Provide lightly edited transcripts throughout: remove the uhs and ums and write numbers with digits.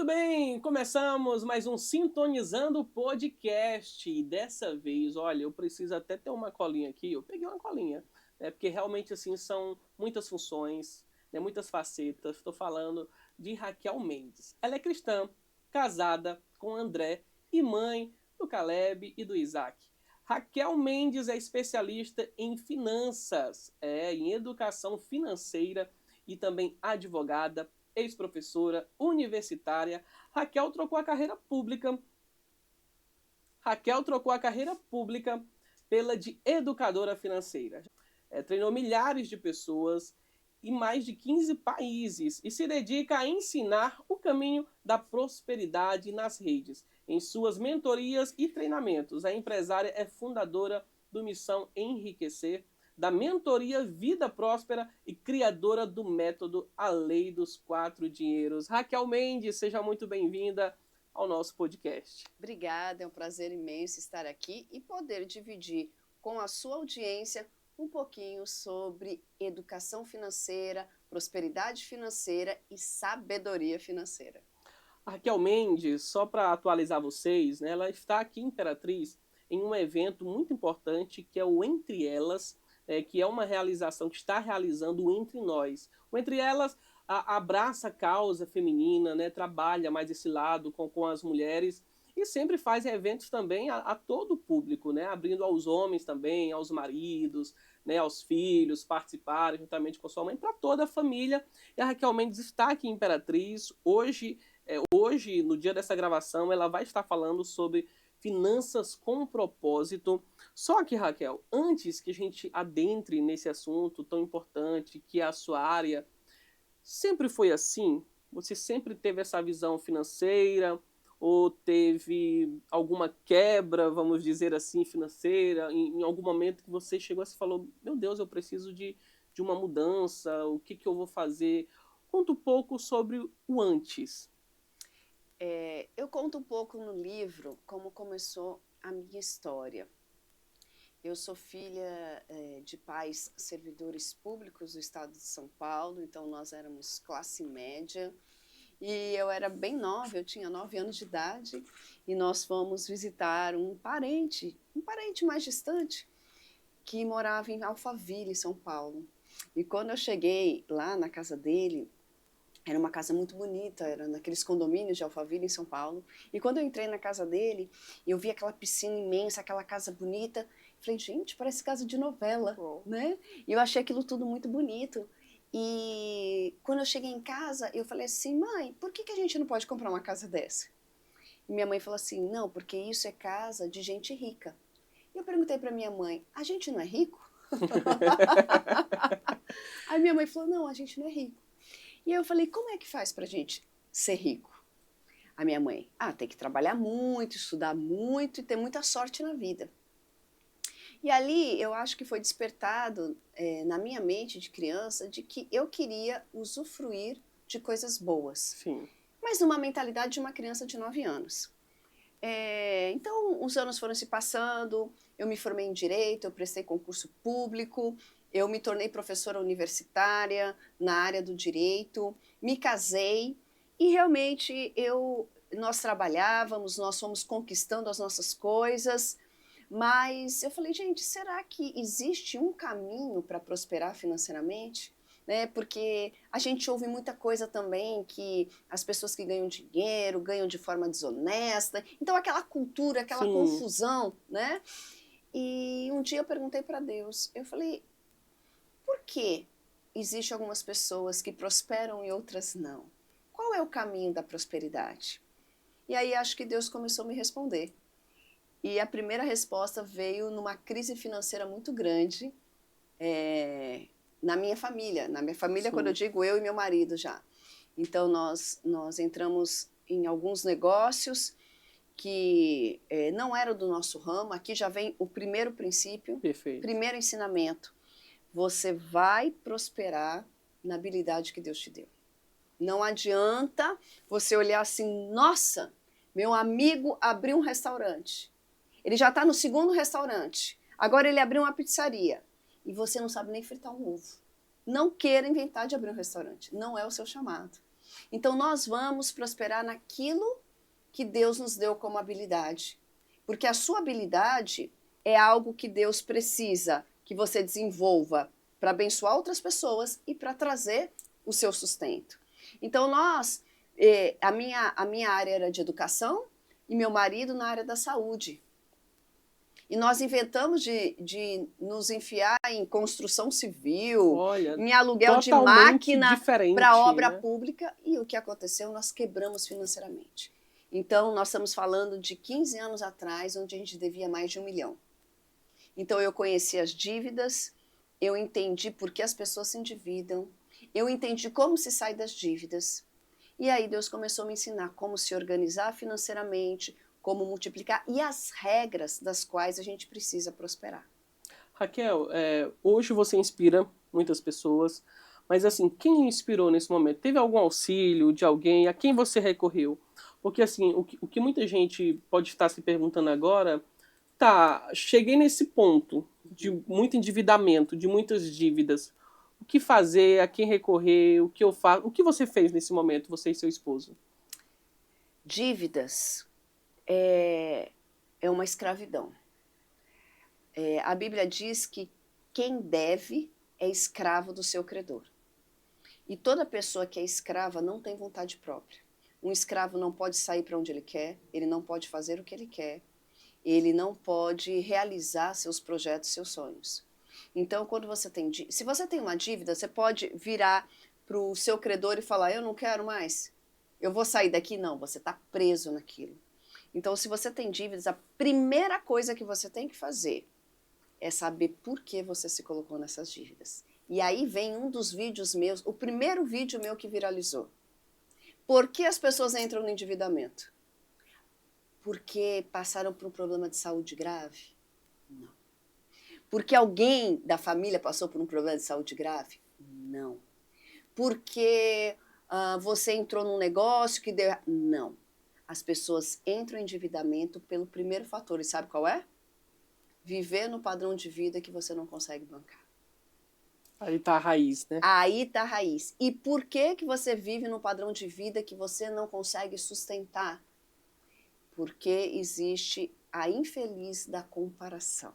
Muito bem, começamos mais um Sintonizando Podcast. E dessa vez, olha, eu preciso até ter uma colinha aqui. Eu peguei uma colinha, né? Porque realmente assim são muitas funções, né? Muitas facetas. Estou falando de Raquel Mendes. Ela é cristã, casada com André e mãe do Caleb e do Isaac. Raquel Mendes é especialista em finanças, em educação financeira e também advogada, ex-professora universitária. Raquel trocou a carreira pública. Raquel trocou a carreira pública pela de educadora financeira. Treinou milhares de pessoas em mais de 15 países e se dedica a ensinar o caminho da prosperidade nas redes. Em suas mentorias e treinamentos, a empresária é fundadora do Missão Enriquecer, da mentoria Vida Próspera e criadora do método A Lei dos Quatro Dinheiros. Raquel Mendes, seja muito bem-vinda ao nosso podcast. Obrigada, é um prazer imenso estar aqui e poder dividir com a sua audiência um pouquinho sobre educação financeira, prosperidade financeira e sabedoria financeira. A Raquel Mendes, só para atualizar vocês, né, ela está aqui em Imperatriz em um evento muito importante que é o Entre Elas, que é uma realização que está realizando o Entre Nós. O Entre Elas abraça a causa feminina, né, trabalha mais esse lado com as mulheres e sempre faz eventos também a todo o público, né, abrindo aos homens também, aos maridos, né, aos filhos participarem juntamente com sua mãe, para toda a família. E a Raquel Mendes está aqui em Imperatriz. Hoje, no dia dessa gravação, ela vai estar falando sobre finanças com propósito. Só que, Raquel, antes que a gente adentre nesse assunto tão importante que é a sua área, sempre foi assim? Você sempre teve essa visão financeira? Ou teve alguma quebra, vamos dizer assim, financeira? Em algum momento que você chegou e falou, meu Deus, eu preciso de uma mudança, o que eu vou fazer? Conta um pouco sobre o antes. Eu conto um pouco no livro como começou a minha história. Eu sou filha de pais servidores públicos do estado de São Paulo, então nós éramos classe média. E eu era bem nova, eu tinha 9 anos de idade, e nós fomos visitar um parente mais distante, que morava em Alphaville, em São Paulo. E quando eu cheguei lá na casa dele, era uma casa muito bonita, era naqueles condomínios de Alphaville, em São Paulo. E quando eu entrei na casa dele, eu vi aquela piscina imensa, aquela casa bonita. Falei, gente, parece casa de novela, né? E eu achei aquilo tudo muito bonito. E quando eu cheguei em casa, eu falei assim, mãe, por que a gente não pode comprar uma casa dessa? E minha mãe falou assim, não, porque isso é casa de gente rica. E eu perguntei para minha mãe, a gente não é rico? Aí minha mãe falou, não, a gente não é rico. E eu falei, como é que faz pra gente ser rico? A minha mãe, tem que trabalhar muito, estudar muito e ter muita sorte na vida. E ali eu acho que foi despertado na minha mente de criança de que eu queria usufruir de coisas boas. Sim. Mas numa mentalidade de uma criança de 9 anos. Então os anos foram se passando, eu me formei em Direito, eu prestei concurso público, eu me tornei professora universitária na área do direito, me casei e realmente nós trabalhávamos, nós fomos conquistando as nossas coisas, mas eu falei, gente, será que existe um caminho para prosperar financeiramente? Né? Porque a gente ouve muita coisa também que as pessoas que ganham dinheiro ganham de forma desonesta, então aquela cultura, aquela Sim. confusão, né? E um dia eu perguntei para Deus, eu falei, por que existem algumas pessoas que prosperam e outras não? Qual é o caminho da prosperidade? E aí acho que Deus começou a me responder. E a primeira resposta veio numa crise financeira muito grande na minha família. Na minha família, Sim. Quando eu digo eu e meu marido já. Então nós entramos em alguns negócios que não eram do nosso ramo. Aqui já vem o primeiro princípio, Perfeito. Primeiro ensinamento. Você vai prosperar na habilidade que Deus te deu. Não adianta você olhar assim, nossa, meu amigo abriu um restaurante. Ele já está no segundo restaurante. Agora ele abriu uma pizzaria. E você não sabe nem fritar um ovo. Não queira inventar de abrir um restaurante. Não é o seu chamado. Então nós vamos prosperar naquilo que Deus nos deu como habilidade. Porque a sua habilidade é algo que Deus precisa que você desenvolva para abençoar outras pessoas e para trazer o seu sustento. Então a minha área era de educação e meu marido na área da saúde. E nós inventamos de nos enfiar em construção civil, Olha, em aluguel de totalmente máquina diferente, para obra né? pública. E o que aconteceu? Nós quebramos financeiramente. Então, nós estamos falando de 15 anos atrás, onde a gente devia mais de 1 milhão. Então, eu conheci as dívidas, eu entendi por que as pessoas se endividam, eu entendi como se sai das dívidas. E aí Deus começou a me ensinar como se organizar financeiramente, como multiplicar e as regras das quais a gente precisa prosperar. Raquel, hoje você inspira muitas pessoas, mas assim, quem lhe inspirou nesse momento? Teve algum auxílio de alguém? A quem você recorreu? Porque assim, o que muita gente pode estar se perguntando agora, tá, cheguei nesse ponto de muito endividamento, de muitas dívidas. O que fazer? A quem recorrer? O que eu faço? O que você fez nesse momento, você e seu esposo? Dívidas é uma escravidão. A Bíblia diz que quem deve é escravo do seu credor. E toda pessoa que é escrava não tem vontade própria. Um escravo não pode sair para onde ele quer, ele não pode fazer o que ele quer, ele não pode realizar seus projetos, seus sonhos. Então, quando você se você tem uma dívida, você pode virar para o seu credor e falar, eu não quero mais, eu vou sair daqui. Não, você está preso naquilo. Então, se você tem dívidas, a primeira coisa que você tem que fazer é saber por que você se colocou nessas dívidas. E aí vem um dos vídeos meus, o primeiro vídeo meu que viralizou. Por que as pessoas entram no endividamento? Porque passaram por um problema de saúde grave? Não. Porque alguém da família passou por um problema de saúde grave? Não. Porque você entrou num negócio que deu... Não. As pessoas entram em endividamento pelo primeiro fator. E sabe qual é? Viver no padrão de vida que você não consegue bancar. Aí tá a raiz, né? Aí tá a raiz. E por que você vive no padrão de vida que você não consegue sustentar? Porque existe a infeliz da comparação.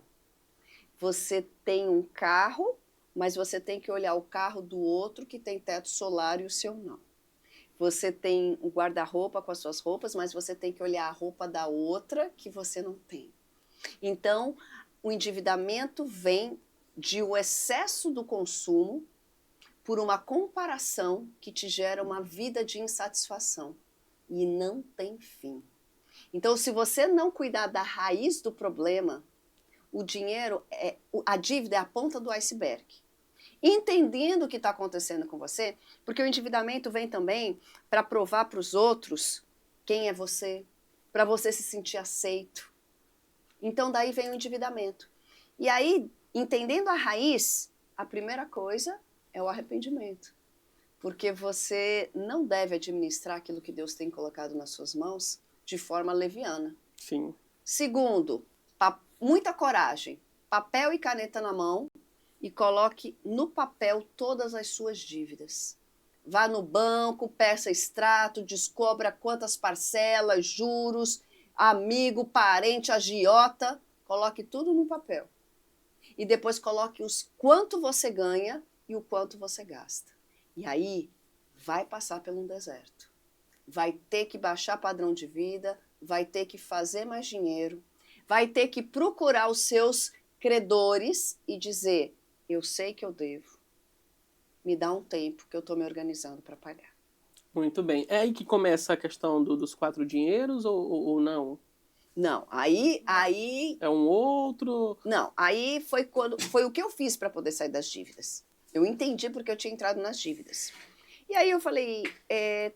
Você tem um carro, mas você tem que olhar o carro do outro que tem teto solar e o seu não. Você tem um guarda-roupa com as suas roupas, mas você tem que olhar a roupa da outra que você não tem. Então, o endividamento vem de o excesso do consumo por uma comparação que te gera uma vida de insatisfação e não tem fim. Então, se você não cuidar da raiz do problema, o dinheiro, a dívida é a ponta do iceberg. Entendendo o que está acontecendo com você, porque o endividamento vem também para provar para os outros quem é você, para você se sentir aceito. Então, daí vem o endividamento. E aí, entendendo a raiz, a primeira coisa é o arrependimento. Porque você não deve administrar aquilo que Deus tem colocado nas suas mãos de forma leviana. Sim. Segundo, muita coragem, papel e caneta na mão e coloque no papel todas as suas dívidas. Vá no banco, peça extrato, descubra quantas parcelas, juros, amigo, parente, agiota, coloque tudo no papel. E depois coloque quanto você ganha e o quanto você gasta. E aí vai passar por um deserto. Vai ter que baixar padrão de vida, vai ter que fazer mais dinheiro, vai ter que procurar os seus credores e dizer, eu sei que eu devo, me dá um tempo que eu estou me organizando para pagar. Muito bem. É aí que começa a questão dos 4 dinheiros ou não? Não, aí... É um outro... Não, aí foi o que eu fiz para poder sair das dívidas. Eu entendi porque eu tinha entrado nas dívidas. E aí eu falei,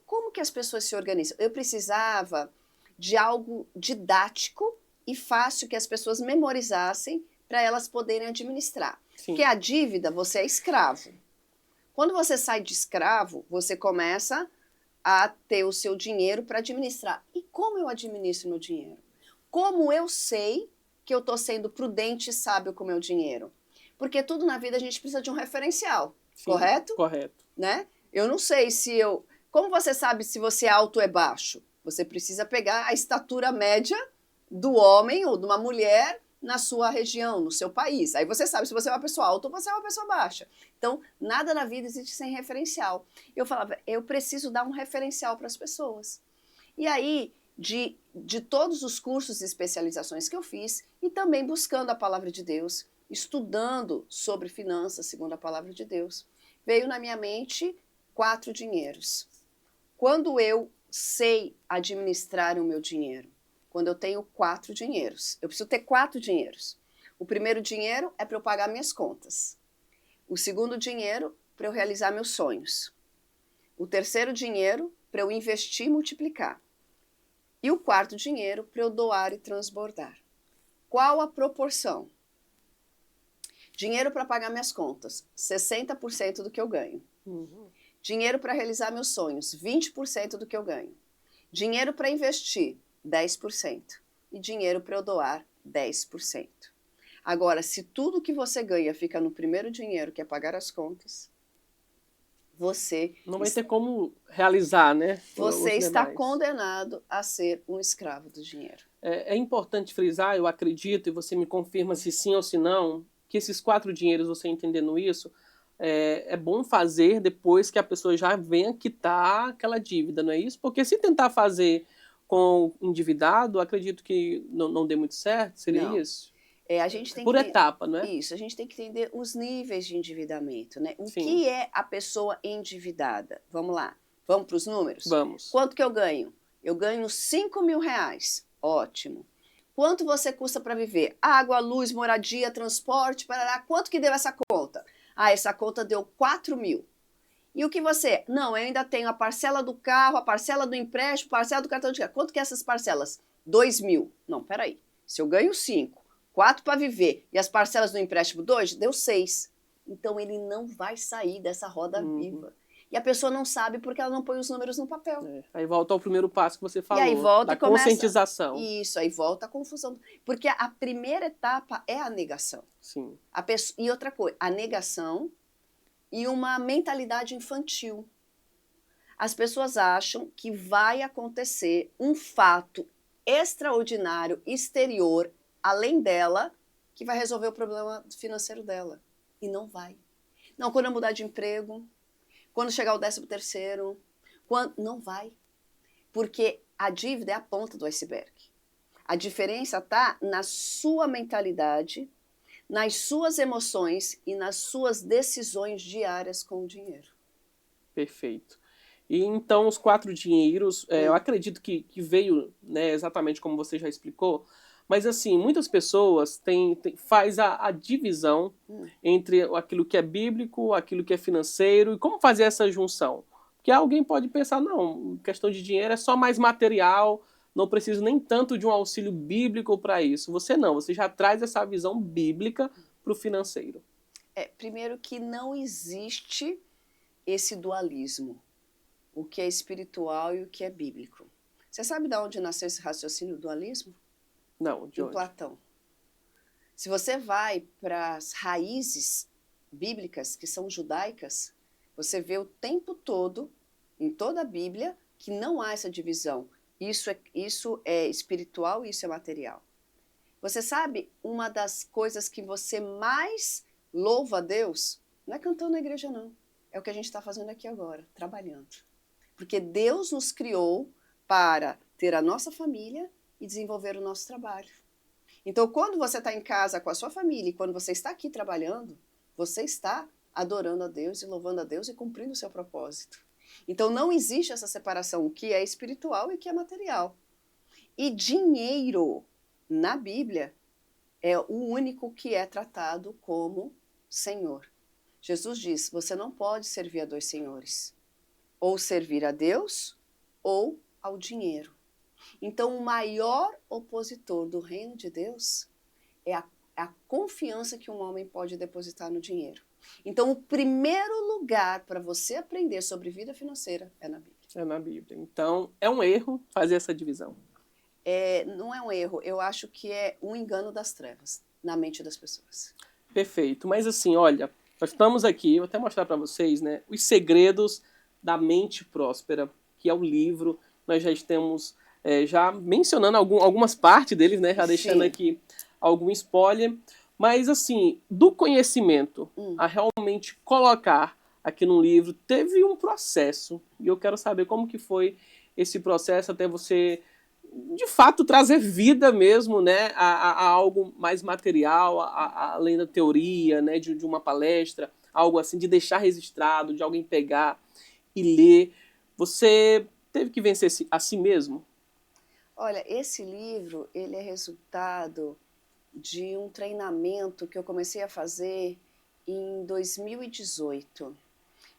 como que as pessoas se organizam? Eu precisava de algo didático e fácil que as pessoas memorizassem para elas poderem administrar. Sim. Porque a dívida, você é escravo. Quando você sai de escravo, você começa a ter o seu dinheiro para administrar. E como eu administro meu dinheiro? Como eu sei que eu estou sendo prudente e sábio com o meu dinheiro? Porque tudo na vida a gente precisa de um referencial, Sim, correto? Correto. Né? Eu não sei se eu Como você sabe se você é alto ou é baixo? Você precisa pegar a estatura média do homem ou de uma mulher na sua região, no seu país. Aí você sabe se você é uma pessoa alta ou você é uma pessoa baixa. Então, nada na vida existe sem referencial. Eu falava, eu preciso dar um referencial para as pessoas. E aí, de todos os cursos e especializações que eu fiz, e também buscando a palavra de Deus, estudando sobre finanças segundo a palavra de Deus, veio na minha mente 4 dinheiros. Quando eu sei administrar o meu dinheiro, quando eu tenho 4 dinheiros, eu preciso ter 4 dinheiros. O primeiro dinheiro é para eu pagar minhas contas. O segundo dinheiro para eu realizar meus sonhos. O terceiro dinheiro para eu investir e multiplicar. E o quarto dinheiro para eu doar e transbordar. Qual a proporção? Dinheiro para pagar minhas contas, 60% do que eu ganho. Dinheiro para realizar meus sonhos, 20% do que eu ganho. Dinheiro para investir, 10%. E dinheiro para eu doar, 10%. Agora, se tudo que você ganha fica no primeiro dinheiro, que é pagar as contas, você não vai ter como realizar, né? Você está condenado a ser um escravo do dinheiro. É importante frisar, eu acredito, e você me confirma se sim ou se não, que esses 4 dinheiros, você entendendo isso, é bom fazer depois que a pessoa já venha quitar aquela dívida, não é isso? Porque se tentar fazer com endividado, acredito que não dê muito certo, seria não. Isso? A gente tem por etapa, não é? Isso, a gente tem que entender os níveis de endividamento, né? O Sim. que é a pessoa endividada? Vamos lá, vamos para os números? Vamos. Quanto que eu ganho? Eu ganho 5 mil reais, ótimo. Quanto você custa para viver? Água, luz, moradia, transporte, parará. Quanto que deu essa conta? Essa conta deu 4 mil. E o que você? Não, eu ainda tenho a parcela do carro, a parcela do empréstimo, a parcela do cartão de crédito. Quanto que é essas parcelas? 2 mil. Não, peraí. Se eu ganho 5, 4 para viver e as parcelas do empréstimo 2, deu 6. Então ele não vai sair dessa roda viva. E a pessoa não sabe porque ela não põe os números no papel. Aí volta ao primeiro passo que você falou, e aí volta da e começa... conscientização. Isso, aí volta a confusão. Porque a primeira etapa é a negação. Sim. E outra coisa, a negação e uma mentalidade infantil. As pessoas acham que vai acontecer um fato extraordinário, exterior, além dela, que vai resolver o problema financeiro dela. E não vai. Não, quando eu mudar de emprego, quando chegar o 13º, não vai. Porque a dívida é a ponta do iceberg. A diferença está na sua mentalidade, nas suas emoções e nas suas decisões diárias com o dinheiro. Perfeito. E então os 4 dinheiros, eu acredito que veio, né, exatamente como você já explicou, mas assim, muitas pessoas faz a divisão entre aquilo que é bíblico, aquilo que é financeiro, e como fazer essa junção? Porque alguém pode pensar, não, questão de dinheiro é só mais material, não preciso nem tanto de um auxílio bíblico para isso. Você não, você já traz essa visão bíblica para o financeiro. Primeiro que não existe esse dualismo, o que é espiritual e o que é bíblico. Você sabe de onde nasceu esse raciocínio do dualismo? Não, de onde? Em Platão. Se você vai para as raízes bíblicas, que são judaicas, você vê o tempo todo, em toda a Bíblia, que não há essa divisão. Isso é espiritual e isso é material. Você sabe, uma das coisas que você mais louva a Deus, não é cantando na igreja não, é o que a gente está fazendo aqui agora, trabalhando. Porque Deus nos criou para ter a nossa família e desenvolver o nosso trabalho. Então, quando você está em casa com a sua família e quando você está aqui trabalhando, você está adorando a Deus e louvando a Deus e cumprindo o seu propósito. Então, não existe essa separação, o que é espiritual e o que é material. E dinheiro, na Bíblia, é o único que é tratado como Senhor. Jesus diz, você não pode servir a 2 senhores. Ou servir a Deus ou ao dinheiro. Então, o maior opositor do reino de Deus é a confiança que um homem pode depositar no dinheiro. Então, o primeiro lugar para você aprender sobre vida financeira é na Bíblia. É na Bíblia. Então, é um erro fazer essa divisão. Não é um erro, eu acho que é um engano das trevas na mente das pessoas. Perfeito. Mas assim, olha, nós estamos aqui, vou até mostrar para vocês, né, os segredos da Mente Próspera, que é o livro. Nós já estamos já mencionando algumas partes deles, né? Já deixando aqui algum spoiler. Mas, assim, do conhecimento a realmente colocar aqui no livro, teve um processo. E eu quero saber como que foi esse processo até você, de fato, trazer vida mesmo, né, a algo mais material, além da teoria, né, de uma palestra, algo assim, de deixar registrado, de alguém pegar e ler. Você teve que vencer a si mesmo? Olha, esse livro, ele é resultado de um treinamento que eu comecei a fazer em 2018.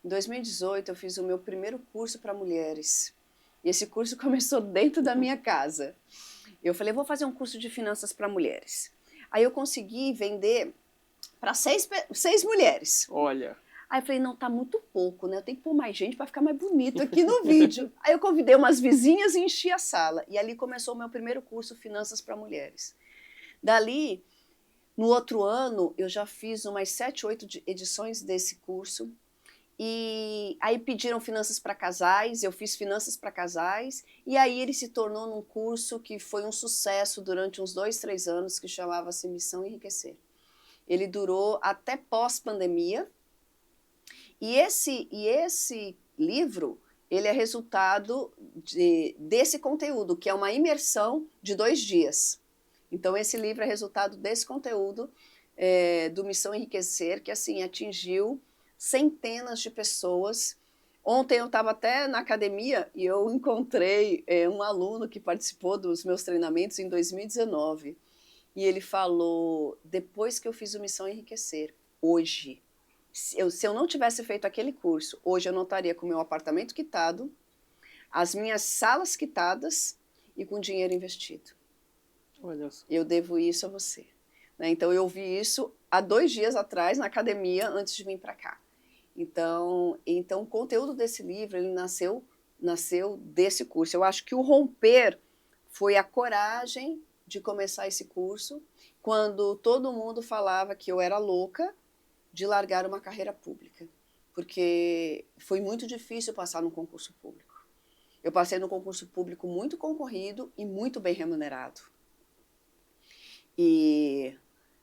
Em 2018, eu fiz o meu primeiro curso para mulheres. E esse curso começou dentro da minha casa. Eu falei, vou fazer um curso de finanças para mulheres. Aí eu consegui vender para 6 mulheres. Olha. Aí eu falei, não, tá muito pouco, né? Eu tenho que pôr mais gente para ficar mais bonito aqui no vídeo. Aí eu convidei umas vizinhas e enchi a sala. E ali começou o meu primeiro curso, Finanças para Mulheres. Dali, no outro ano, eu já fiz umas 7, 8 edições desse curso. E aí pediram finanças para casais, eu fiz finanças para casais, e aí ele se tornou num curso que foi um sucesso durante uns 2, 3 anos, que chamava-se Missão Enriquecer. Ele durou até pós-pandemia, e esse livro, ele é resultado desse conteúdo, que é uma imersão de 2 dias. Então esse livro é resultado desse conteúdo, do Missão Enriquecer, que assim atingiu centenas de pessoas. Ontem eu estava até na academia e eu encontrei um aluno que participou dos meus treinamentos em 2019. E ele falou, depois que eu fiz o Missão Enriquecer, hoje, se eu não tivesse feito aquele curso, hoje eu não estaria com o meu apartamento quitado, as minhas salas quitadas e com dinheiro investido. Olha só. Eu devo isso a você. Então eu vi isso há 2 dias atrás na academia antes de vir para cá. Então o conteúdo desse livro, ele nasceu desse curso. Eu acho que o romper foi a coragem de começar esse curso, quando todo mundo falava que eu era louca de largar uma carreira pública, porque foi muito difícil passar num concurso público. Eu passei num concurso público muito concorrido e muito bem remunerado. E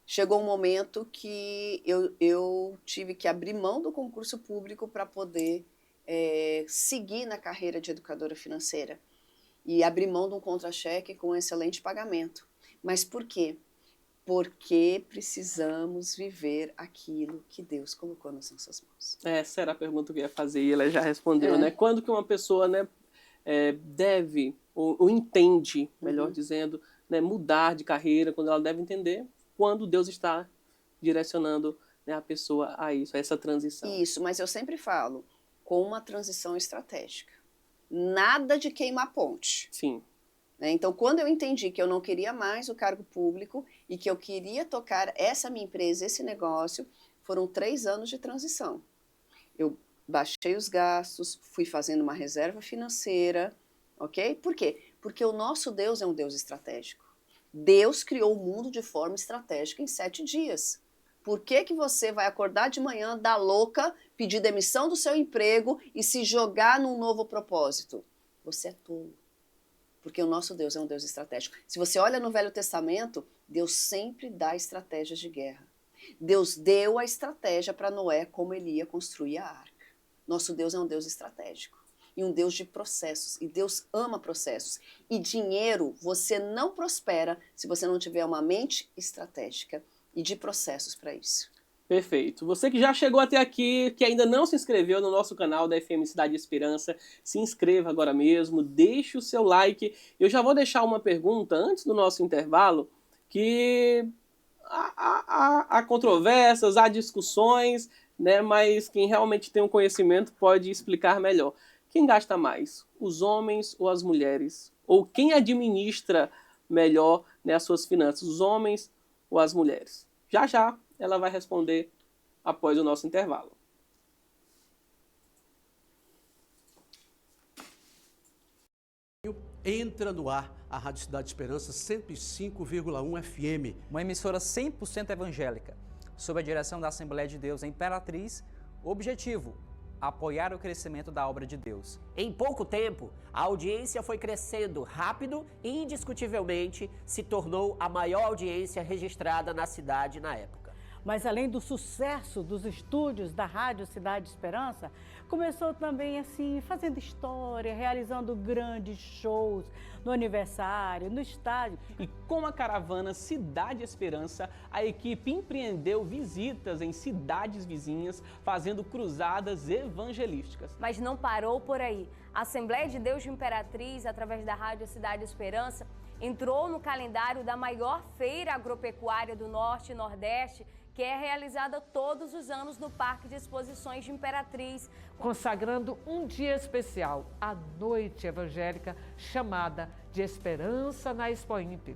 chegou um momento que eu tive que abrir mão do concurso público para poder seguir na carreira de educadora financeira e abrir mão de um contra-cheque com excelente pagamento. Mas por quê? Porque precisamos viver aquilo que Deus colocou nas nossas mãos. Essa era a pergunta que eu ia fazer e ela já respondeu, né? Quando que uma pessoa, né, deve, ou entende, melhor dizendo, né, mudar de carreira, quando ela deve entender quando Deus está direcionando, né, a pessoa a isso, a essa transição. Isso, mas eu sempre falo, com uma transição estratégica. Nada de queimar ponte. Sim. Então, quando eu entendi que eu não queria mais o cargo público e que eu queria tocar essa minha empresa, esse negócio, foram 3 anos de transição. Eu baixei os gastos, fui fazendo uma reserva financeira, ok? Por quê? Porque o nosso Deus é um Deus estratégico. Deus criou o mundo de forma estratégica em 7 dias. Por que que você vai acordar de manhã, dar louca, pedir demissão do seu emprego e se jogar num novo propósito? Você é tolo. Porque o nosso Deus é um Deus estratégico. Se você olha no Velho Testamento, Deus sempre dá estratégias de guerra. Deus deu a estratégia para Noé como ele ia construir a arca. Nosso Deus é um Deus estratégico e um Deus de processos. E Deus ama processos. E dinheiro, você não prospera se você não tiver uma mente estratégica e de processos para isso. Perfeito. Você que já chegou até aqui, que ainda não se inscreveu no nosso canal da FM Cidade Esperança, se inscreva agora mesmo, deixe o seu like. Eu já vou deixar uma pergunta antes do nosso intervalo, que há controvérsias, há discussões, né? Mas quem realmente tem um conhecimento pode explicar melhor. Quem gasta mais, os homens ou as mulheres? Ou quem administra melhor, né, as suas finanças, os homens ou as mulheres? Já já ela vai responder após o nosso intervalo. Entra no ar a Rádio Cidade Esperança 105,1 FM. Uma emissora 100% evangélica, sob a direção da Assembleia de Deus em Imperatriz. Objetivo: apoiar o crescimento da obra de Deus. Em pouco tempo, a audiência foi crescendo rápido e, indiscutivelmente, se tornou a maior audiência registrada na cidade na época. Mas além do sucesso dos estúdios da Rádio Cidade Esperança, começou também assim, fazendo história, realizando grandes shows no aniversário, no estádio. E com a caravana Cidade Esperança, a equipe empreendeu visitas em cidades vizinhas, fazendo cruzadas evangelísticas. Mas não parou por aí. A Assembleia de Deus de Imperatriz, através da Rádio Cidade Esperança, entrou no calendário da maior feira agropecuária do Norte e Nordeste, que é realizada todos os anos no Parque de Exposições de Imperatriz. Consagrando um dia especial, a Noite Evangélica, chamada de Esperança na Expoimp.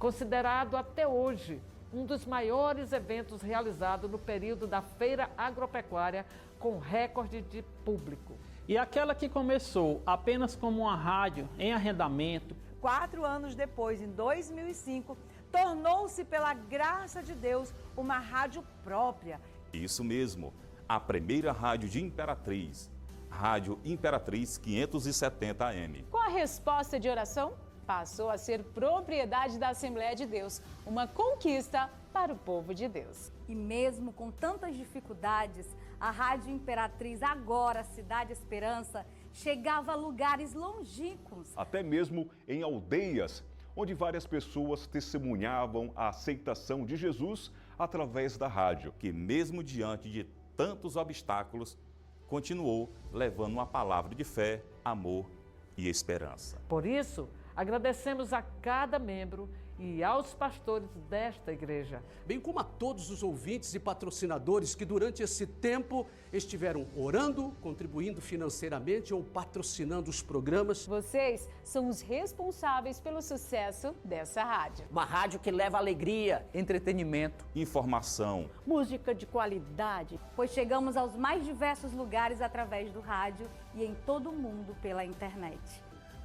Considerado até hoje um dos maiores eventos realizados no período da Feira Agropecuária, com recorde de público. E aquela que começou apenas como uma rádio em arrendamento, 4 anos depois, em 2005, tornou-se, pela graça de Deus, uma rádio própria. Isso mesmo, a primeira rádio de Imperatriz, Rádio Imperatriz 570 AM. Com a resposta de oração, passou a ser propriedade da Assembleia de Deus, uma conquista para o povo de Deus. E mesmo com tantas dificuldades, a Rádio Imperatriz, agora Cidade Esperança, chegava a lugares longínquos. Até mesmo em aldeias, onde várias pessoas testemunhavam a aceitação de Jesus através da rádio. Que mesmo diante de tantos obstáculos, continuou levando uma palavra de fé, amor e esperança. Por isso, agradecemos a cada membro e aos pastores desta igreja, bem como a todos os ouvintes e patrocinadores que durante esse tempo estiveram orando, contribuindo financeiramente ou patrocinando os programas. Vocês são os responsáveis pelo sucesso dessa rádio. Uma rádio que leva alegria, entretenimento, informação, música de qualidade, pois chegamos aos mais diversos lugares através do rádio e em todo o mundo pela internet.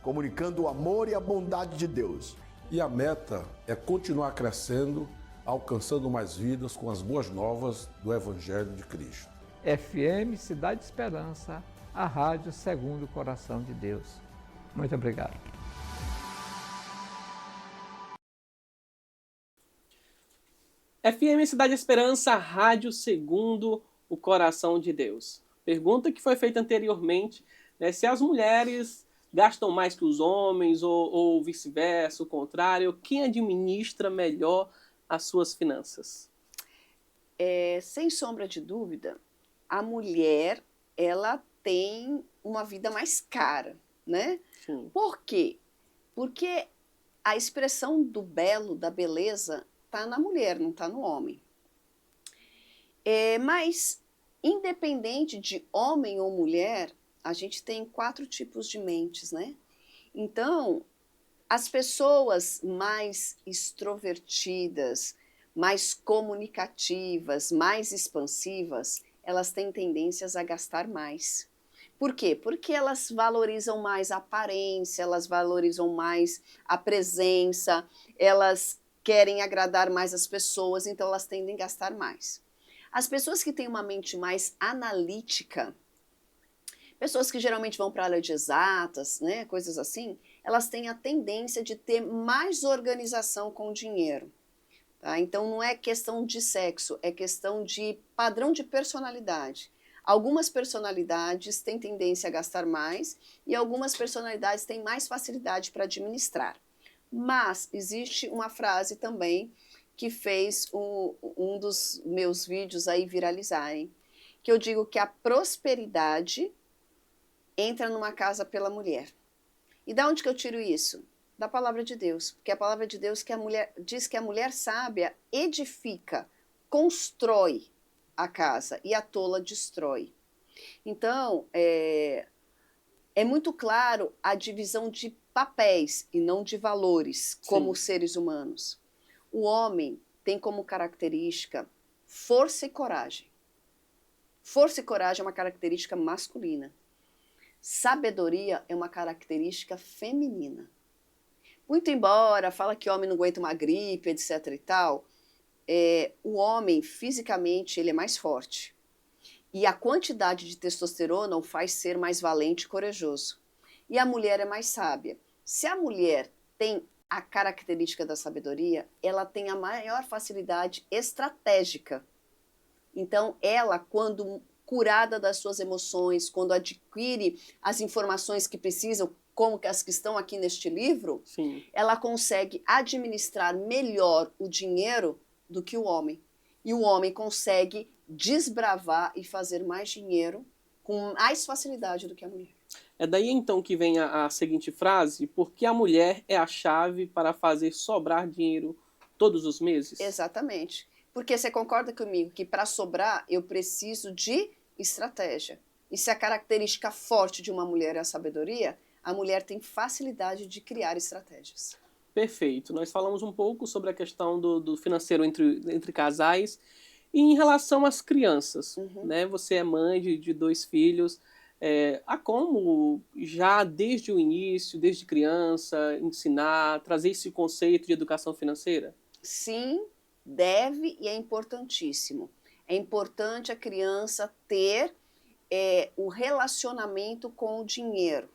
Comunicando o amor e a bondade de Deus. E a meta é continuar crescendo, alcançando mais vidas com as boas novas do Evangelho de Cristo. FM Cidade Esperança, a rádio segundo o coração de Deus. Muito obrigado. FM Cidade Esperança, a rádio segundo o coração de Deus. Pergunta que foi feita anteriormente, né, se as mulheres gastam mais que os homens ou vice-versa, o contrário. Quem administra melhor as suas finanças? Sem sombra de dúvida, a mulher, ela tem uma vida mais cara, né? Sim. Por quê? Porque a expressão do belo, da beleza, está na mulher, não está no homem. Mas, independente de homem ou mulher, a gente tem 4 tipos de mentes, né? Então, as pessoas mais extrovertidas, mais comunicativas, mais expansivas, elas têm tendências a gastar mais. Por quê? Porque elas valorizam mais a aparência, elas valorizam mais a presença, elas querem agradar mais as pessoas, então elas tendem a gastar mais. As pessoas que têm uma mente mais analítica, pessoas que geralmente vão para a área de exatas, né, coisas assim, elas têm a tendência de ter mais organização com o dinheiro. Tá? Então não é questão de sexo, é questão de padrão de personalidade. Algumas personalidades têm tendência a gastar mais e algumas personalidades têm mais facilidade para administrar. Mas existe uma frase também que fez um dos meus vídeos aí viralizarem, que eu digo que a prosperidade entra numa casa pela mulher. E da onde que eu tiro isso? Da palavra de Deus. Porque a palavra de Deus diz que a mulher sábia edifica, constrói a casa e a tola destrói. Então, é muito claro a divisão de papéis e não de valores como seres humanos. O homem tem como característica força e coragem. Força e coragem é uma característica masculina. Sabedoria é uma característica feminina. Muito embora fala que homem não aguenta uma gripe, etc. e tal, o homem, fisicamente, ele é mais forte. E a quantidade de testosterona o faz ser mais valente e corajoso. E a mulher é mais sábia. Se a mulher tem a característica da sabedoria, ela tem a maior facilidade estratégica. Então, ela, quando curada das suas emoções, quando adquire as informações que precisam, como as que estão aqui neste livro, Sim. ela consegue administrar melhor o dinheiro do que o homem. E o homem consegue desbravar e fazer mais dinheiro com mais facilidade do que a mulher. É daí então que vem a seguinte frase: porque a mulher é a chave para fazer sobrar dinheiro todos os meses? Exatamente. Porque você concorda comigo que para sobrar eu preciso de estratégia. E se a característica forte de uma mulher é a sabedoria, a mulher tem facilidade de criar estratégias. Perfeito. Nós falamos um pouco sobre a questão do financeiro entre casais. E em relação às crianças, né? Você é mãe de 2 filhos. Há como já desde o início, desde criança, ensinar, trazer esse conceito de educação financeira? Sim, deve e é importantíssimo. É importante a criança ter o relacionamento com o dinheiro.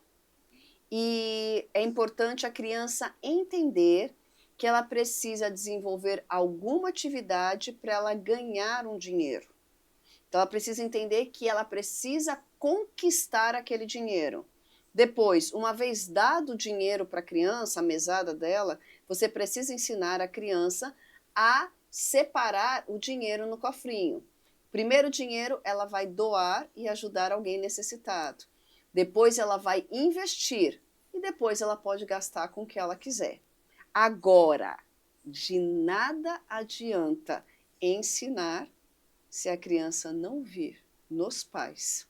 E é importante a criança entender que ela precisa desenvolver alguma atividade para ela ganhar um dinheiro. Então, ela precisa entender que ela precisa conquistar aquele dinheiro. Depois, uma vez dado o dinheiro para a criança, a mesada dela, você precisa ensinar a criança a separar o dinheiro no cofrinho. Primeiro dinheiro ela vai doar e ajudar alguém necessitado. Depois ela vai investir e depois ela pode gastar com o que ela quiser. Agora, de nada adianta ensinar se a criança não vir nos pais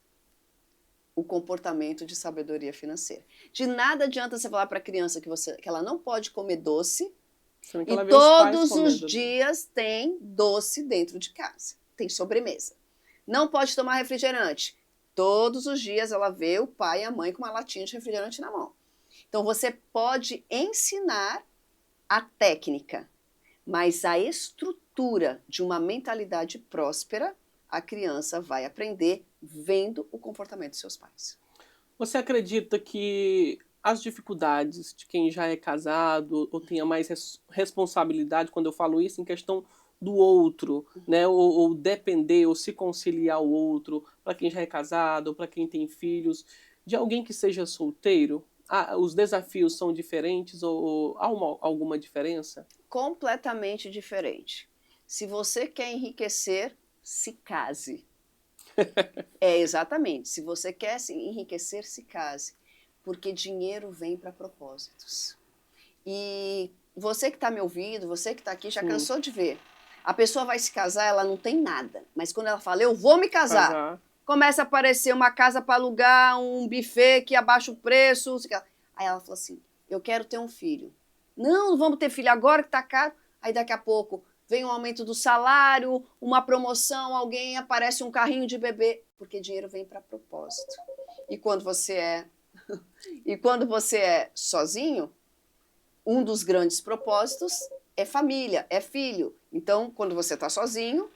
o comportamento de sabedoria financeira. De nada adianta você falar para a criança que ela não pode comer doce e todos os dias tem doce dentro de casa, tem sobremesa. Não pode tomar refrigerante. Todos os dias ela vê o pai e a mãe com uma latinha de refrigerante na mão. Então você pode ensinar a técnica, mas a estrutura de uma mentalidade próspera, a criança vai aprender vendo o comportamento dos seus pais. Você acredita que as dificuldades de quem já é casado ou tenha mais responsabilidade, quando eu falo isso, em questão do outro, né, ou depender ou se conciliar ao outro, para quem já é casado ou para quem tem filhos, de alguém que seja solteiro, os desafios são diferentes ou há alguma diferença? Completamente diferente. Se você quer enriquecer, se case. Exatamente. Se você quer se enriquecer, se case. Porque dinheiro vem para propósitos. E você que está me ouvindo, você que está aqui, já cansou de ver. A pessoa vai se casar, ela não tem nada. Mas quando ela fala, eu vou me casar, começa a aparecer uma casa para alugar, um buffet que abaixa o preço. Aí ela fala assim, eu quero ter um filho. Não vamos ter filho agora que está caro. Aí daqui a pouco vem um aumento do salário, uma promoção, alguém aparece um carrinho de bebê. Porque dinheiro vem para propósito. E quando você é sozinho, um dos grandes propósitos é família, é filho. Então, quando você está sozinho,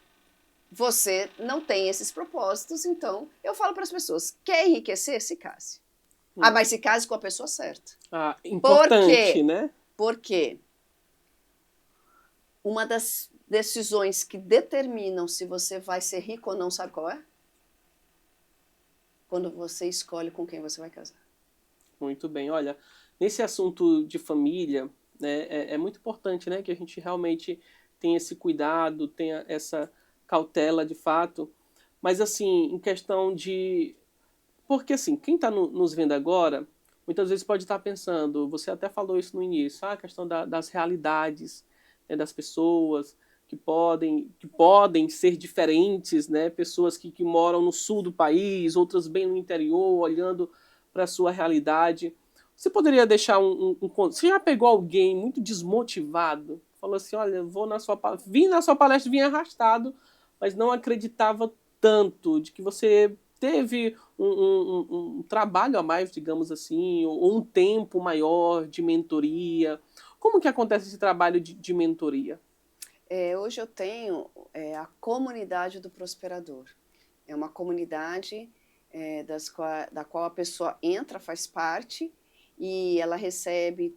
você não tem esses propósitos. Então, eu falo para as pessoas, quer enriquecer? Se case. Mas se case com a pessoa certa. Importante, Por quê? Né? Porque uma das decisões que determinam se você vai ser rico ou não, sabe qual é? Quando você escolhe com quem você vai casar. Muito bem. Olha, nesse assunto de família, né, é muito importante, né, que a gente realmente tenha esse cuidado, tenha essa cautela de fato. Mas, assim, em questão de... Porque, assim, quem está nos vendo agora, muitas vezes pode estar pensando, você até falou isso no início, a questão das realidades, né, das pessoas que podem ser diferentes, né, pessoas que moram no sul do país, outras bem no interior, olhando para a sua realidade. Você poderia deixar Você já pegou alguém muito desmotivado? Falou assim, olha, vim na sua palestra, vim arrastado, mas não acreditava tanto de que você teve um trabalho a mais, digamos assim, ou um tempo maior de mentoria. Como que acontece esse trabalho de mentoria? Hoje eu tenho a comunidade do prosperador. É uma comunidade da qual a pessoa entra, faz parte, e ela recebe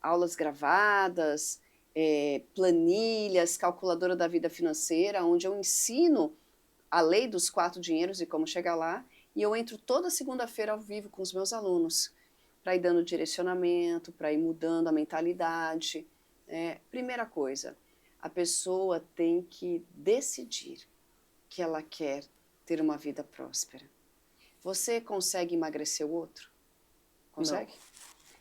aulas gravadas, planilhas, calculadora da vida financeira, onde eu ensino a lei dos 4 dinheiros e como chegar lá, e eu entro toda segunda-feira ao vivo com os meus alunos, para ir dando direcionamento, para ir mudando a mentalidade. Primeira coisa, a pessoa tem que decidir que ela quer ter uma vida próspera. Você consegue emagrecer o outro? Consegue? Não.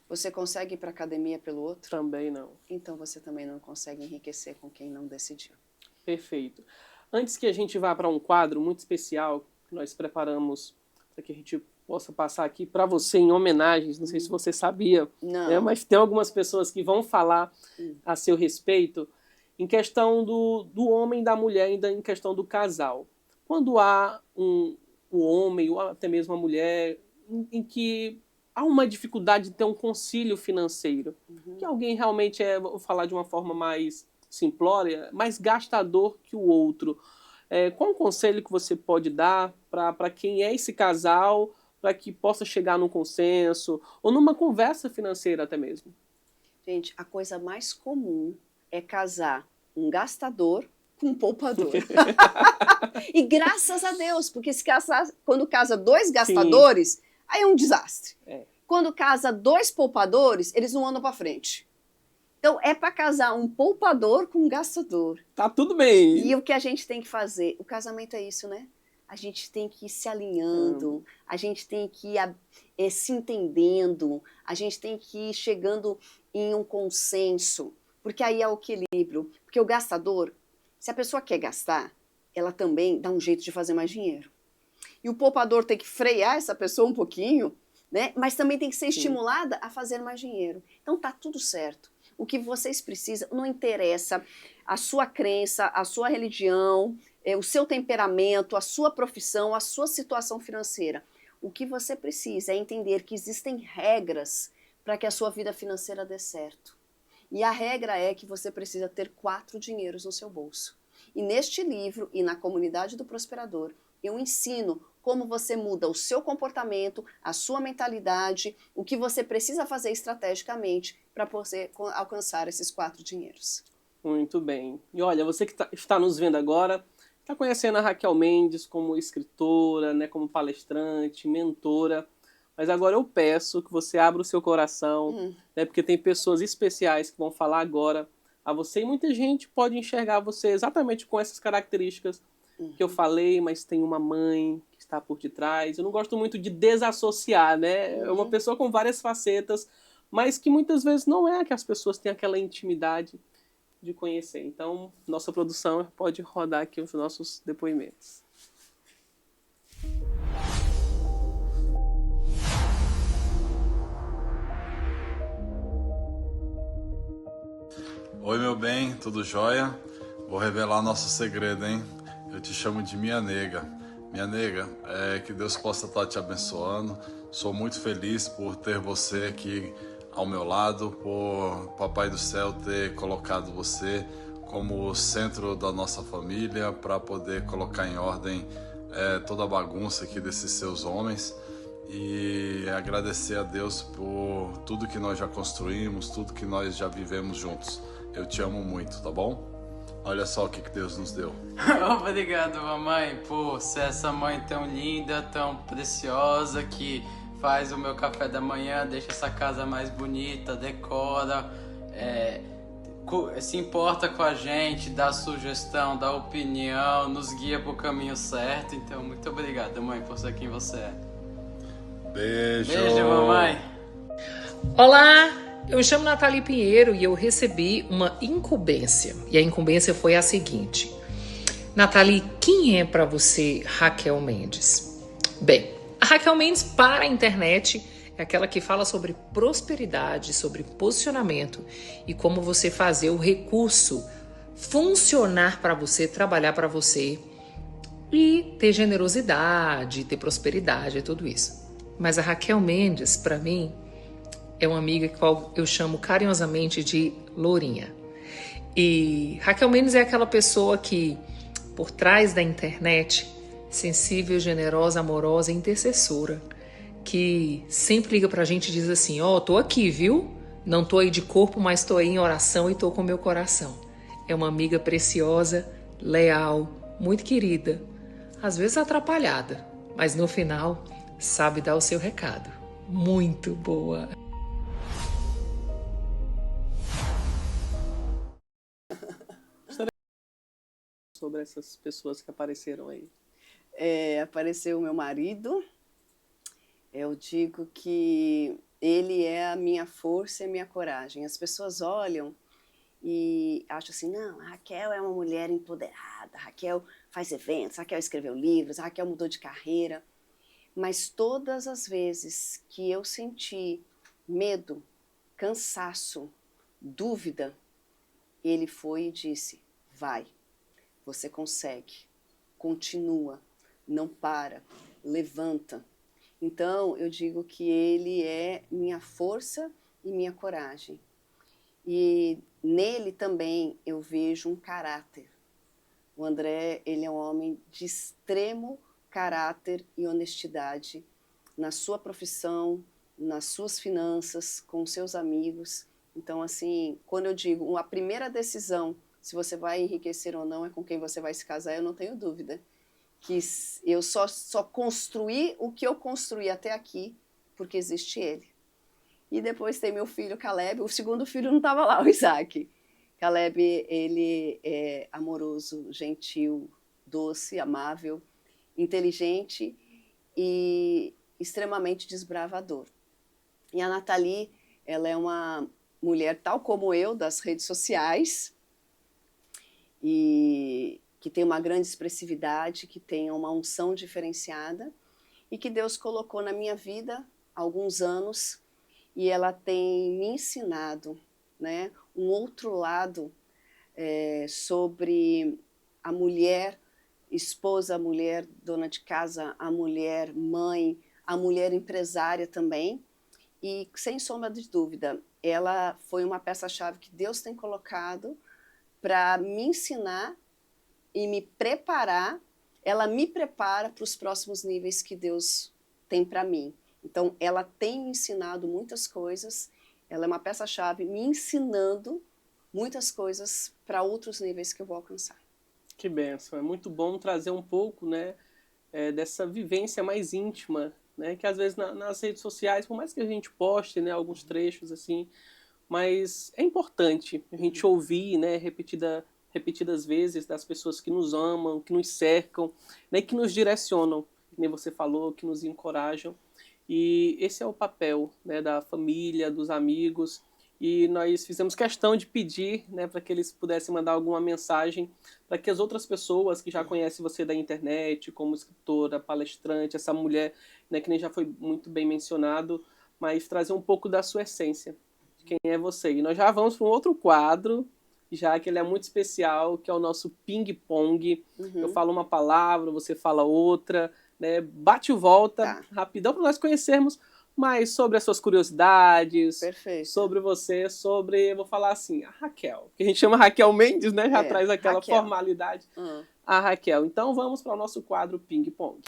Você consegue ir para a academia pelo outro? Também não. Então você também não consegue enriquecer com quem não decidiu. Perfeito. Antes que a gente vá para um quadro muito especial que nós preparamos para que a gente possa passar aqui para você em homenagens, não sei se você sabia, né, mas tem algumas pessoas que vão falar a seu respeito em questão do homem e da mulher, ainda em questão do casal. Quando há o homem ou até mesmo a mulher em que há uma dificuldade de ter um concílio financeiro, que alguém realmente vou falar de uma forma mais simplória, mais gastador que o outro. Qual o conselho que você pode dar para quem é esse casal, para que possa chegar num consenso ou numa conversa financeira até mesmo? Gente, a coisa mais comum é casar um gastador com um poupador. E graças a Deus, porque quando casa 2 gastadores, aí é um desastre. Quando casa 2 poupadores, eles não andam para frente. Então, é para casar um poupador com um gastador. Tá tudo bem. E o que a gente tem que fazer? O casamento é isso, né? A gente tem que ir se alinhando, a gente tem que ir se entendendo, a gente tem que ir chegando em um consenso, porque aí é o equilíbrio. Porque o gastador, se a pessoa quer gastar, ela também dá um jeito de fazer mais dinheiro. E o poupador tem que frear essa pessoa um pouquinho, né? Mas também tem que ser estimulada a fazer mais dinheiro. Então tá tudo certo. O que vocês precisam, não interessa a sua crença, a sua religião, o seu temperamento, a sua profissão, a sua situação financeira. O que você precisa é entender que existem regras para que a sua vida financeira dê certo. E a regra é que você precisa ter 4 dinheiros no seu bolso. E neste livro e na comunidade do Prosperador, eu ensino como você muda o seu comportamento, a sua mentalidade, o que você precisa fazer estrategicamente para você alcançar esses 4 dinheiros. Muito bem. E olha, você que está nos vendo agora, está conhecendo a Raquel Mendes como escritora, né, como palestrante, mentora, mas agora eu peço que você abra o seu coração, né, porque tem pessoas especiais que vão falar agora a você e muita gente pode enxergar você exatamente com essas características que eu falei, mas tem uma mãe que está por detrás. Eu não gosto muito de desassociar, né? É uma pessoa com várias facetas, mas que muitas vezes não é que as pessoas têm aquela intimidade de conhecer. Então, nossa produção pode rodar aqui os nossos depoimentos. Oi, meu bem, tudo jóia? Vou revelar nosso segredo, hein? Eu te chamo de minha nega. Minha nega, que Deus possa estar te abençoando. Sou muito feliz por ter você aqui ao meu lado, por Papai do Céu ter colocado você como o centro da nossa família para poder colocar em ordem toda a bagunça aqui desses seus homens e agradecer a Deus por tudo que nós já construímos, tudo que nós já vivemos juntos. Eu te amo muito, tá bom? Olha só o que Deus nos deu. Obrigado, mamãe, por ser essa mãe tão linda, tão preciosa, que faz o meu café da manhã, deixa essa casa mais bonita, decora, se importa com a gente, dá sugestão, dá opinião, nos guia pro caminho certo. Então, muito obrigado, mãe, por ser quem você é. Beijo. Beijo, mamãe. Olá! Eu me chamo Nathalie Pinheiro e eu recebi uma incumbência. E a incumbência foi a seguinte. Nathalie, quem é para você Raquel Mendes? Bem, a Raquel Mendes para a internet é aquela que fala sobre prosperidade, sobre posicionamento e como você fazer o recurso funcionar para você, trabalhar para você e ter generosidade, ter prosperidade e tudo isso. Mas a Raquel Mendes, para mim, é uma amiga que eu chamo carinhosamente de Lourinha. E Raquel Mendes é aquela pessoa que, por trás da internet, sensível, generosa, amorosa e intercessora, que sempre liga pra gente e diz assim, ó, tô aqui, viu? Não tô aí de corpo, mas tô aí em oração e tô com meu coração. É uma amiga preciosa, leal, muito querida, às vezes atrapalhada, mas no final sabe dar o seu recado. Muito boa. Sobre essas pessoas que apareceram aí. Apareceu o meu marido. Eu digo que ele é a minha força e a minha coragem. As pessoas olham e acham assim, não, a Raquel é uma mulher empoderada, a Raquel faz eventos, a Raquel escreveu livros, a Raquel mudou de carreira. Mas todas as vezes que eu senti medo, cansaço, dúvida, ele foi e disse, vai, você consegue, continua, não para, levanta. Então, eu digo que ele é minha força e minha coragem. E nele também eu vejo um caráter. O André, ele é um homem de extremo caráter e honestidade na sua profissão, nas suas finanças, com seus amigos. Então, assim, quando eu digo a primeira decisão, se você vai enriquecer ou não, é com quem você vai se casar, eu não tenho dúvida. Que eu só construí o que eu construí até aqui, porque existe ele. E depois tem meu filho Caleb, o segundo filho não estava lá, o Isaac. Caleb, ele é amoroso, gentil, doce, amável, inteligente e extremamente desbravador. E a Nathalie, ela é uma mulher tal como eu, das redes sociais, e que tem uma grande expressividade, que tem uma unção diferenciada e que Deus colocou na minha vida há alguns anos e ela tem me ensinado, né, um outro lado sobre a mulher esposa, a mulher dona de casa, a mulher mãe, a mulher empresária também. E, sem sombra de dúvida, ela foi uma peça-chave que Deus tem colocado para me ensinar e me preparar. Ela me prepara para os próximos níveis que Deus tem para mim. Então, ela tem me ensinado muitas coisas, ela é uma peça-chave me ensinando muitas coisas para outros níveis que eu vou alcançar. Que bênção, é muito bom trazer um pouco, né, dessa vivência mais íntima, né, que às vezes nas redes sociais, por mais que a gente poste, né, alguns trechos assim, mas é importante a gente ouvir, né, repetidas vezes das pessoas que nos amam, que nos cercam, né, que nos direcionam, como você falou, que nos encorajam. E esse é o papel, né, da família, dos amigos. E nós fizemos questão de pedir, né, para que eles pudessem mandar alguma mensagem para que as outras pessoas que já conhecem você da internet, como escritora, palestrante, essa mulher, né, que nem já foi muito bem mencionado, mas trazer um pouco da sua essência, de quem é você. E nós já vamos para um outro quadro, já que ele é muito especial, que é o nosso ping-pong. Eu falo uma palavra, você fala outra, né, bate e volta, rapidão, para nós conhecermos mais sobre as suas curiosidades, sobre você, sobre, eu vou falar assim, a Raquel, que a gente chama Raquel Mendes, né, já traz aquela Raquel. Formalidade, a Raquel. Então vamos para o nosso quadro Ping Pong.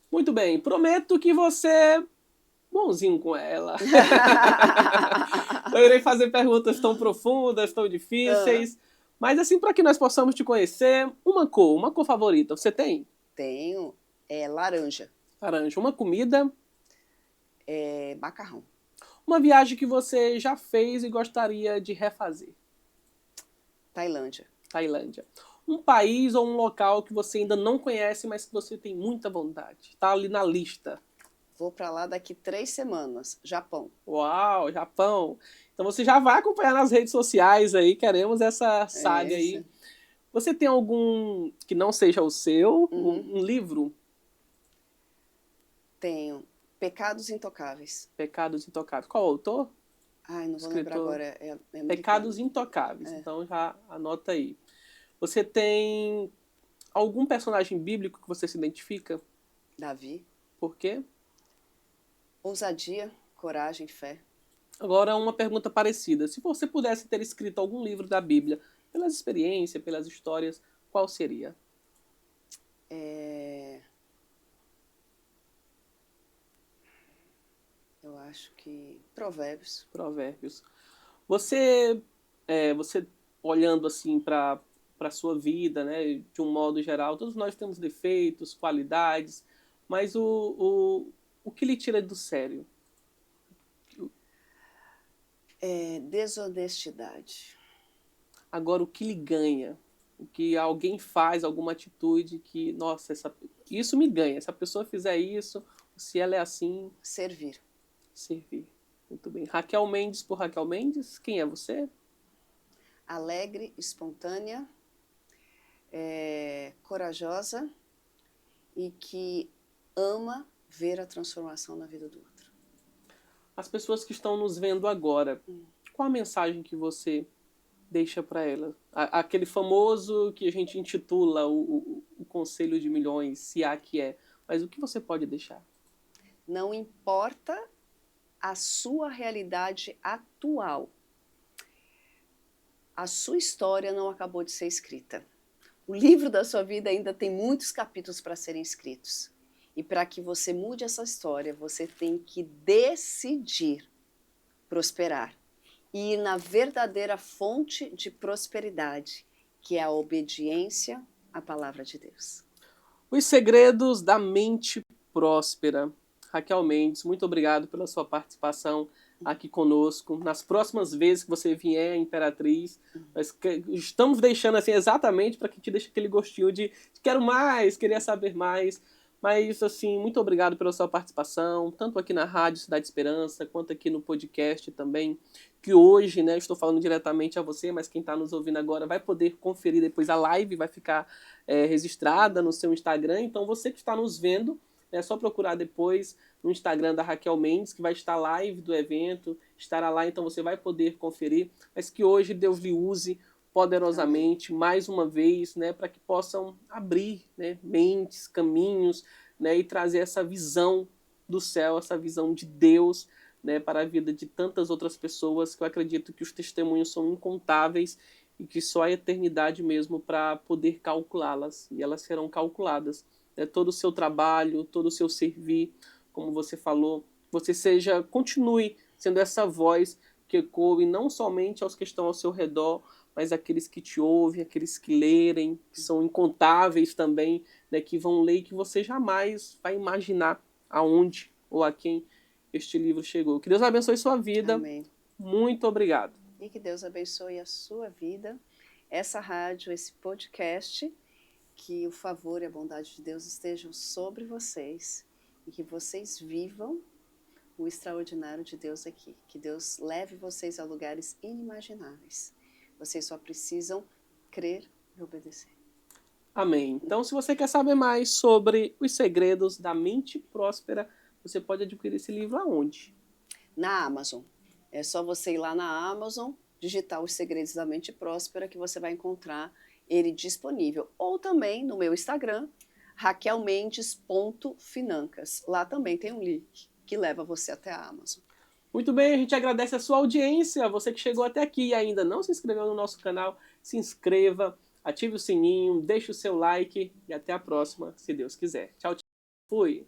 Muito bem, prometo que você é bonzinho com ela. Eu irei fazer perguntas tão profundas, tão difíceis, mas assim, para que nós possamos te conhecer, uma cor favorita, você tem? Tenho, laranja. Laranja. Uma comida? Macarrão. Uma viagem que você já fez e gostaria de refazer? Tailândia. Tailândia. Um país ou um local que você ainda não conhece, mas que você tem muita vontade. Está ali na lista. Vou para lá daqui 3 semanas. Japão. Uau, Japão. Então você já vai acompanhar nas redes sociais aí, queremos essa saga aí. Você tem algum que não seja o seu, um livro? Tenho. Pecados Intocáveis. Pecados Intocáveis. Qual autor? Ai, não vou lembrar agora. Pecados Intocáveis. Então já anota aí. Você tem algum personagem bíblico que você se identifica? Davi. Por quê? Ousadia, coragem, fé. Agora, uma pergunta parecida. Se você pudesse ter escrito algum livro da Bíblia, pelas experiências, pelas histórias, qual seria? Eu acho que Provérbios. Provérbios. Você olhando assim para a sua vida, né, de um modo geral, todos nós temos defeitos, qualidades, mas o que lhe tira do sério? Desonestidade. Agora, o que lhe ganha? O que alguém faz, alguma atitude que, nossa, isso me ganha. Se a pessoa fizer isso, se ela é assim... Servir. Servir. Muito bem. Raquel Mendes por Raquel Mendes. Quem é você? Alegre, espontânea, corajosa e que ama ver a transformação na vida do outro. As pessoas que estão nos vendo agora, qual a mensagem que você deixa para elas? Aquele famoso que a gente intitula o Conselho de Milhões, se há que é. Mas o que você pode deixar? Não importa a sua realidade atual. A sua história não acabou de ser escrita. O livro da sua vida ainda tem muitos capítulos para serem escritos. E para que você mude essa história, você tem que decidir prosperar. E ir na verdadeira fonte de prosperidade, que é a obediência à palavra de Deus. Os segredos da mente próspera. Raquel Mendes, muito obrigado pela sua participação aqui conosco. Nas próximas vezes que você vier à Imperatriz, nós estamos deixando assim exatamente para que te deixe aquele gostinho de quero mais, queria saber mais. Mas, assim, muito obrigado pela sua participação, tanto aqui na Rádio Cidade Esperança, quanto aqui no podcast também, que hoje, né, estou falando diretamente a você, mas quem está nos ouvindo agora vai poder conferir depois a live, vai ficar registrada no seu Instagram. Então, você que está nos vendo, é só procurar depois no Instagram da Raquel Mendes, que vai estar live do evento, estará lá, então você vai poder conferir, mas que hoje Deus lhe use poderosamente, mais uma vez, né, para que possam abrir, né, mentes, caminhos, né, e trazer essa visão do céu, essa visão de Deus, né, para a vida de tantas outras pessoas, que eu acredito que os testemunhos são incontáveis e que só a eternidade mesmo para poder calculá-las, e elas serão calculadas. Né, todo o seu trabalho, todo o seu servir, como você falou, continue sendo essa voz que ecoe não somente aos que estão ao seu redor, mas aqueles que te ouvem, aqueles que lerem, que são incontáveis também, né, que vão ler e que você jamais vai imaginar aonde ou a quem este livro chegou. Que Deus abençoe sua vida. Amém. Muito obrigado. E que Deus abençoe a sua vida, essa rádio, esse podcast, que o favor e a bondade de Deus estejam sobre vocês e que vocês vivam o extraordinário de Deus aqui. Que Deus leve vocês a lugares inimagináveis. Vocês só precisam crer e obedecer. Amém. Então, se você quer saber mais sobre os segredos da mente próspera, você pode adquirir esse livro aonde? Na Amazon. É só você ir lá na Amazon, digitar os segredos da mente próspera, que você vai encontrar ele disponível. Ou também no meu Instagram, raquelmendes.financas. Lá também tem um link que leva você até a Amazon. Muito bem, a gente agradece a sua audiência. Você que chegou até aqui e ainda não se inscreveu no nosso canal, se inscreva, ative o sininho, deixe o seu like e até a próxima, se Deus quiser. Tchau, tchau. Fui!